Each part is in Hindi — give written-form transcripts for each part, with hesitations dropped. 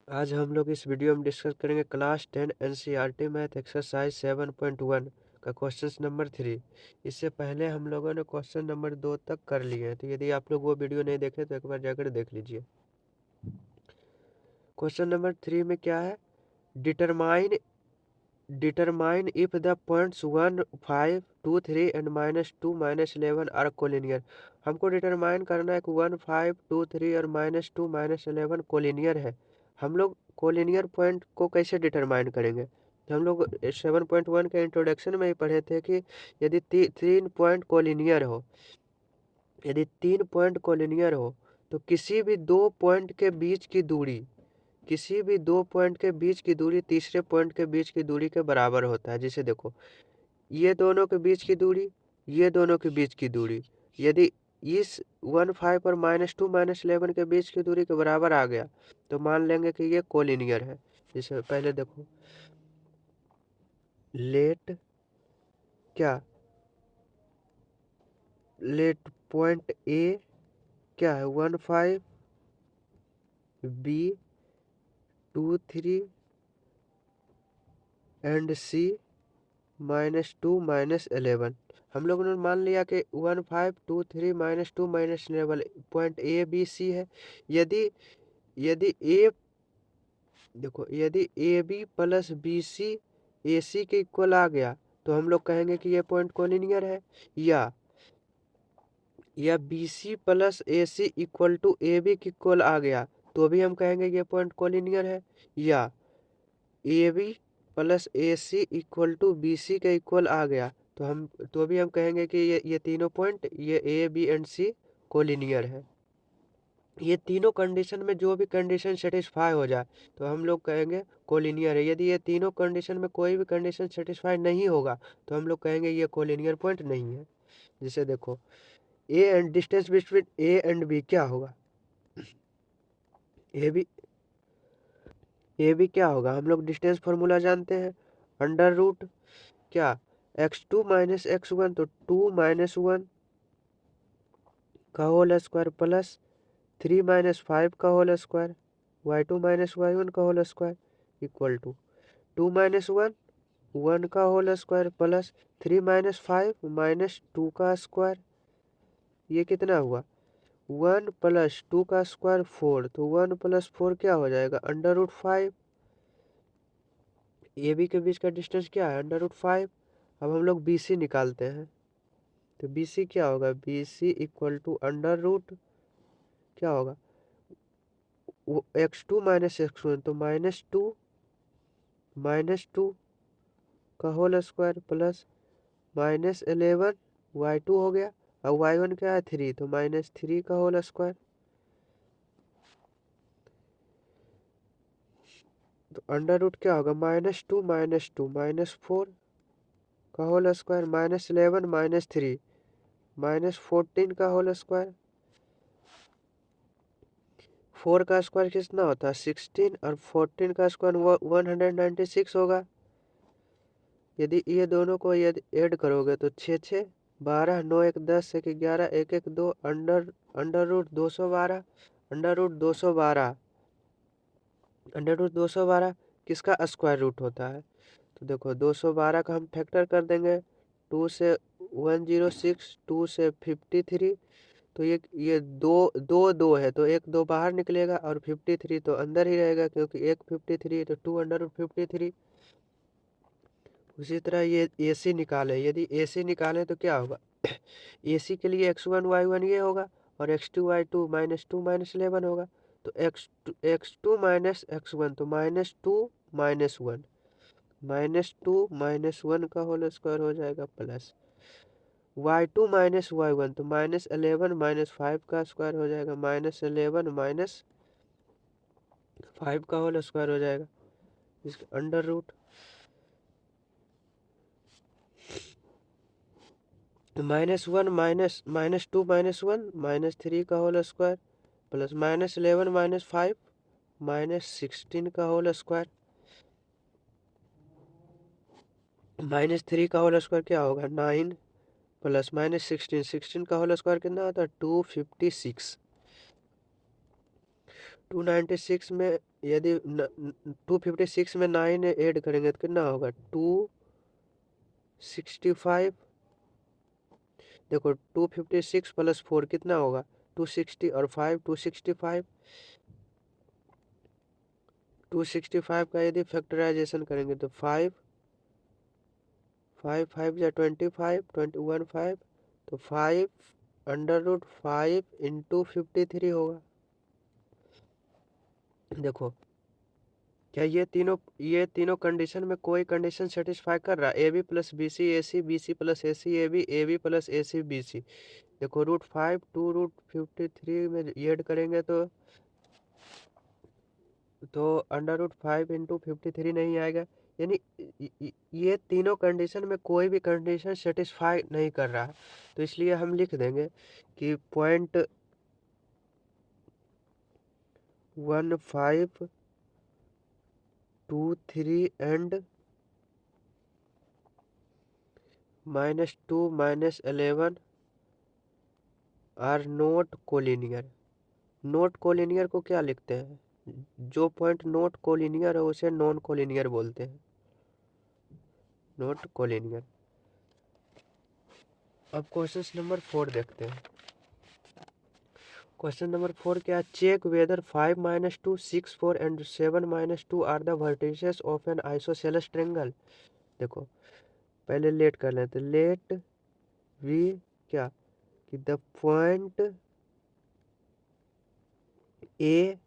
आज हम लोग इस वीडियो में डिस्कस करेंगे क्लास 10 एनसीईआरटी मैथ एक्सरसाइज 7.1 का क्वेश्चन नंबर 3। इससे पहले हम लोगों ने क्वेश्चन नंबर 2 तक कर लिए हैं, तो यदि आप लोग वो वीडियो नहीं देखे तो एक बार जाकर देख लीजिए। क्वेश्चन नंबर 3 में क्या है? Determine if the points 1, 5, 2, 3 and -2, -11 are collinear. हमको डिटरमाइन करना है कि 1, 5, 2, 3 और -2, -11 कोलिनियर है। हम लोग कोलिनियर पॉइंट को कैसे डिटरमाइन करेंगे? हम लोग 7.1 के इंट्रोडक्शन में ही पढ़े थे कि यदि तीन पॉइंट कोलिनियर हो, तो किसी भी दो पॉइंट के बीच की दूरी तीसरे पॉइंट के बीच की दूरी के बराबर होता है। जिसे देखो, ये दोनों के बीच की दूरी यदि इस 1, 5 और -2, -11 के बीच की दूरी के बराबर आ गया तो मान लेंगे कि ये कोलिनियर है। जिसे पहले देखो, लेट पॉइंट ए क्या है? 1, 5, बी 2, 3 एंड सी -2, -11। हम लोगों ने मान लिया कि 1, 5, 2, 3 -2, -11 पॉइंट ए बी सी है। यदि यदि ए देखो, यदि A B plus B C A C के इक्वल आ गया तो हम लोग कहेंगे कि ये पॉइंट कोलिनियर है। या B C plus A C equal to A B के इक्वल आ गया तो भी हम कहेंगे ये पॉइंट कोलिनियर है। या A B plus A C equal to B C के इक्वल आ गया तो भी हम कहेंगे कि ये तीनों पॉइंट, ये A B and C collinear है। ये तीनों कंडीशन में जो भी कंडीशन सेटिस्फाई हो जाए तो हम लोग कहेंगे कोलिनियर है। यदि ये तीनों कंडीशन में कोई भी कंडीशन सेटिस्फाई नहीं होगा तो हम लोग कहेंगे ये कोलिनियर पॉइंट नहीं है। जिसे देखो, A and distance between A and B क्या होगा? ए बी क्या होगा? हम लोग डिस्टेंस फॉर्मूला जानते हैं, अंडर रूट क्या, x2 माइनस x1, तो 2 - 1 का होल स्क्वायर प्लस 3 - 5 का होल स्क्वायर, y2 - y1 का होल स्क्वायर इक्वल टू 2 - 1 1 का होल स्क्वायर प्लस 3 - 5 -2 का स्क्वायर। ये कितना हुआ? 1 + 2 का स्क्वायर 4, तो 1 + 4 क्या हो जाएगा? Under root 5। ए बी के बीच का डिस्टेंस क्या है? Under root 5। अब हम लोग बी सी निकालते हैं, तो बी सी क्या होगा? B C equal to under root क्या होगा? x2 - x1, तो -2 का होल स्क्वायर प्लस -11 y2 हो गया। अब y1 क्या है? 3, तो -3 का होल स्क्वायर, तो अंडर रूट क्या होगा? -2 -4 का होल स्क्वायर, -11 -3 -14 का होल स्क्वायर। 4 का स्क्वायर कितना होता है? 16, और 14 का स्क्वायर 196 होगा। यदि ये दोनों को यदि ऐड करोगे तो 6 6 12 9 1 10 1 11 1 1 2 अंडर रूट 212 अंडर रूट 212 किसका स्क्वायर रूट होता है? तो देखो, 212 का हम फैक्टर कर देंगे। 2 से 106, 2 से 53, तो ये दो है तो एक दो बाहर निकलेगा और 53 तो अंदर ही रहेगा, क्योंकि एक 53 तो 2 अंडर रूट 53। उसी तरह ये ए सी निकाले, यदि ए सी निकालें तो क्या होगा? ए सी के लिए x1 y1 ये होगा और x2 y2 -2 -11 होगा। तो x2 x1, तो -2 -1 -2 का होल स्क्वायर हो जाएगा प्लस y2 y1, तो -11 -5 का स्क्वायर हो जाएगा, -11 -5 का होल स्क्वायर हो जाएगा। इसका अंडर रूट -1 -2 -1 -3 का होल स्क्वायर प्लस -11 -5 -16 का होल स्क्वायर। -3 का होल स्क्वायर क्या होगा? 9 प्लस -16 का होल स्क्वायर कितना होता है? 256 296 में यदि 256 में 9 ऐड करेंगे तो कितना होगा 265। देखो 256 प्लस 4 कितना होगा 260 और 5 265। 265 का यदि फैक्टराइजेशन करेंगे तो 5 5 5 या 25 21 5 तो 5√5 इंटू 53 होगा। देखो क्या ये तीनों कंडीशन में कोई कंडीशन सेटिस्फाई कर रहा है A B plus B C A C B C plus A C A B plus A C B C. देखो √5 2√53 में ऐड करेंगे तो √5 इंटू 53 नहीं आएगा। यानी ये तीनों कंडीशन में कोई भी कंडीशन सेटिस्फाई नहीं कर रहा है, तो इसलिए हम लिख देंगे कि 0.1523 and -2 -11 are not collinear. Not collinear को क्या लिखते हैं, जो पॉइंट नोट कोलिनियर है उसे नॉन कोलिनियर बोलते हैं, नोट कोलिनियर। अब क्वेश्चन नंबर 4 देखते हैं। क्वेश्चन नंबर 4 क्या, check whether 5 -2 6 4 and 7 -2 are the vertices of an isosceles triangle. देखो पहले लेट कर लेते, लेट वी क्या कि the point A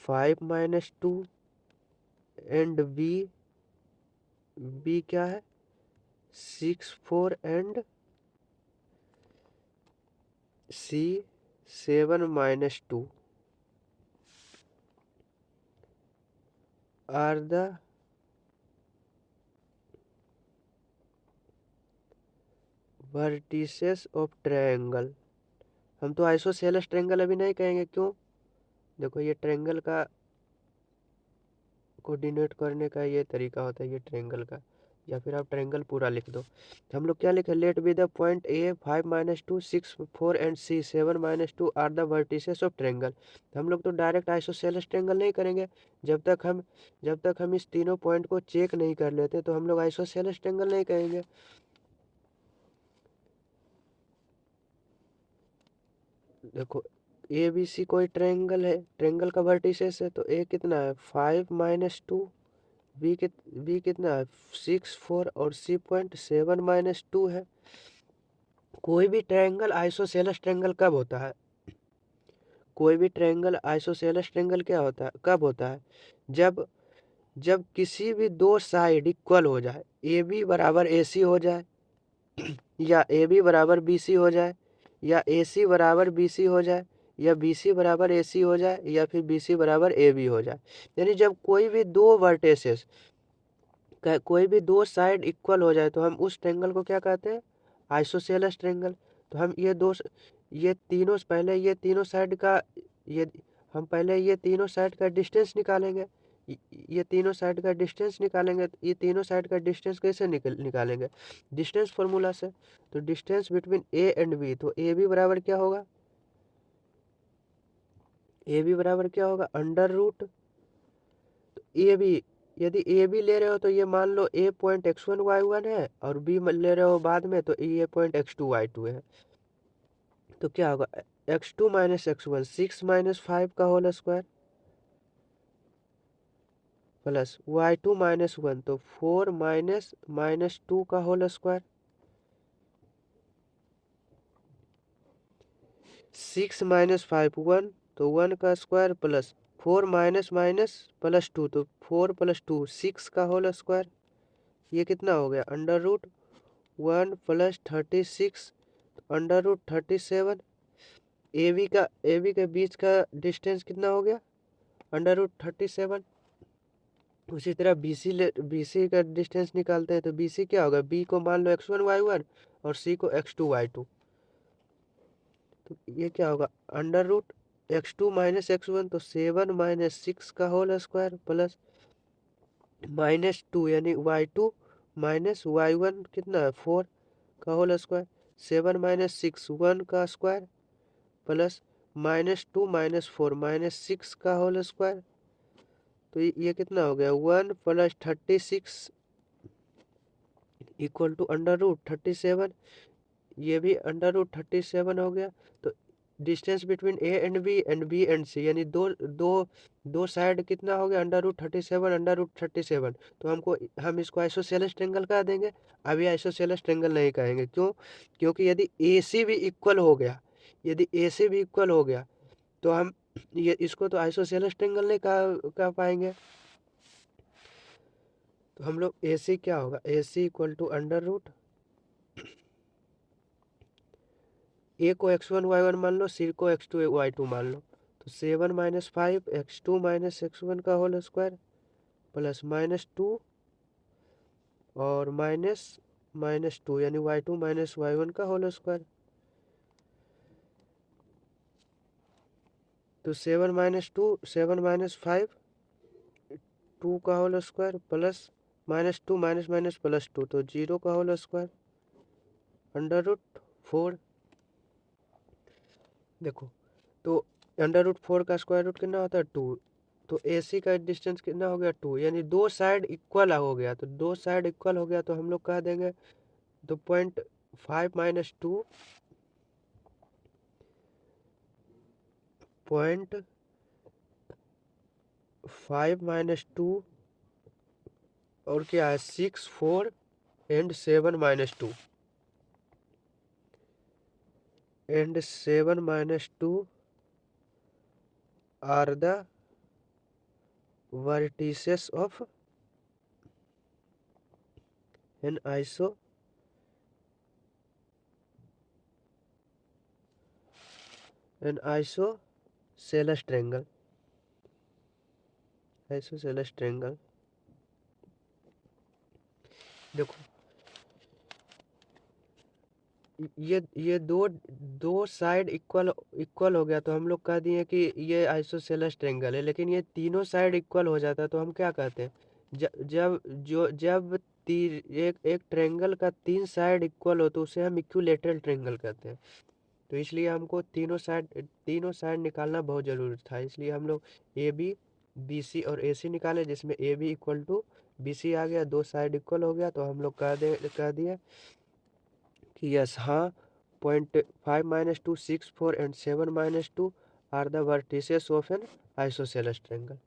5 -2 and B क्या है 6 4 and C 7 -2 are the vertices of triangle. हम तो आइसोसेलेस ट्रायंगल अभी नहीं कहेंगे, क्यों, देखो ये ट्रायंगल का को डिनोट करने का ये तरीका होता है, ये ट्रायंगल का, या फिर आप ट्रायंगल पूरा लिख दो। हम लोग क्या लिखे, let be the point A 5 -2 6 4 and C 7 -2 are the vertices of triangle. हम लोग तो डायरेक्ट आइसोसेलेस ट्रायंगल नहीं करेंगे, जब तक हम इस तीनों पॉइंट को चेक नहीं कर लेते तो हम लोग आइसोसेलेस ट्रायंगल नहीं कहेंगे। देखो ए बी सी कोई ट्रायंगल है, ट्रायंगल का वर्टिसेस है, तो ए कितना है 5 -2, बी कितना है 6 4 और सी पॉइंट 7 -2 है। कोई भी ट्रायंगल आइसोसेलेस ट्रायंगल कब होता है, कोई भी ट्रायंगल आइसोसेलेस ट्रायंगल क्या होता है, कब होता है, जब जब किसी भी दो साइड इक्वल हो जाए, ए बी बराबर ए सी हो जाए, या ए बी बराबर बी सी हो जाए, या ए सी बराबर बी सी हो जाए, या बी सी बराबर ए सी हो जाए, या फिर बी सी बराबर ए बी हो जाए। यानी जब कोई भी दो वर्टेसेस कोई भी दो साइड इक्वल हो जाए तो हम उस ट्रायंगल को क्या कहते हैं, आइसोसेलेस ट्रायंगल। तो हम ये तीनों पहले ये तीनों साइड का ये हम पहले ये तीनों साइड का डिस्टेंस निकालेंगे, ये तीनों साइड का डिस्टेंस निकालेंगे। तो ये तीनों साइड का डिस्टेंस कैसे निकालेंगे, डिस्टेंस फॉर्मूला से। तो distance between A and B, तो ए बी बराबर क्या होगा, ए बी बराबर क्या होगा अंडर रूट ए बी। यदि ए बी ले रहे हो तो ये मान लो ए पॉइंट x1 y1 है, और बी ले रहे हो बाद में तो ये पॉइंट x2 y2 है। तो क्या होगा x2 - x1 6 - 5 का होल स्क्वायर प्लस y2 - 1 तो 4 - -2 का होल स्क्वायर, 6 - 5 1 तो 1 का square plus 4 minus minus plus 2 तो 4 + 2 6 का होल स्क्वायर। ये कितना हो गया under root 1 + 36 under root 37। A B के बीच का डिस्टेंस कितना हो गया अंडर रूट 37। उसी तरह बी सी का डिस्टेंस निकालते हैं, तो बी सी क्या होगा, बी को मान लो x1 y1 और सी को x2 y2। तो ये क्या होगा अंडर रूट x2 - x1 तो 7 - 6 का होल स्क्वायर प्लस -2 यानी y2 - y1 कितना है 4 का होल स्क्वायर, 7 - 6 1 का स्क्वायर प्लस -2 -4 -6 का होल स्क्वायर। तो ये कितना हो गया 1 + 36 इक्वल टू √37। ये भी √37 हो गया। तो distance between A and B and C यानी दो दो दो साइड कितना हो गया √37। तो हम इसको आइसोसेलेस ट्रायंगल कह देंगे। अभी आइसोसेलेस ट्रायंगल नहीं कहेंगे, क्यों? क्योंकि यदि ए सी भी इक्वल हो गया, तो हम ये इसको तो आइसोसेलेस ट्रायंगल नहीं कह पाएंगे। तो हम लोग ए सी क्या होगा, ए सी इक्वल टू ए को x1 y1 मान लो, सी को x2 y2 मान लो। तो 7 - 5 x2 - x1 का होल स्क्वायर प्लस -2 और -2 यानी y2 - y1 का होल स्क्वायर। तो 7 - 2 7 - 5 2 का होल स्क्वायर प्लस -2 +2 तो 0 का होल स्क्वायर √4। देखो, तो √4 का स्क्वायर रूट कितना होता है 2। तो ए सी का डिस्टेंस कितना हो गया 2, यानी दो साइड इक्वल हो गया। तो दो साइड इक्वल हो गया तो हम लोग कह देंगे तो 0.5 -2 और क्या है 6 4 and 7 -2 and 7 -2 are the vertices of an isosceles triangle। isosceles triangle, देखो ये दो साइड इक्वल हो गया तो हम लोग कह दिए कि ये आइसोसेलेस ट्रायंगल है। लेकिन ये तीनों साइड इक्वल हो जाता है तो हम क्या कहते हैं, जब एक ट्रायंगल का 3 साइड इक्वल हो तो उसे हम इक्विलैटरल ट्रायंगल कहते हैं। तो इसलिए हमको तीनों साइड निकालना बहुत ज़रूरी था। इसलिए हम लोग ए बी बी सी और ए सी निकाले, जिसमें A B equal to B C आ गया, दो साइड इक्वल हो गया। तो हम लोग कह दिए कि यस हाँ 0.5 - 2 6 4 and 7 - 2 are the vertices of an isosceles triangle.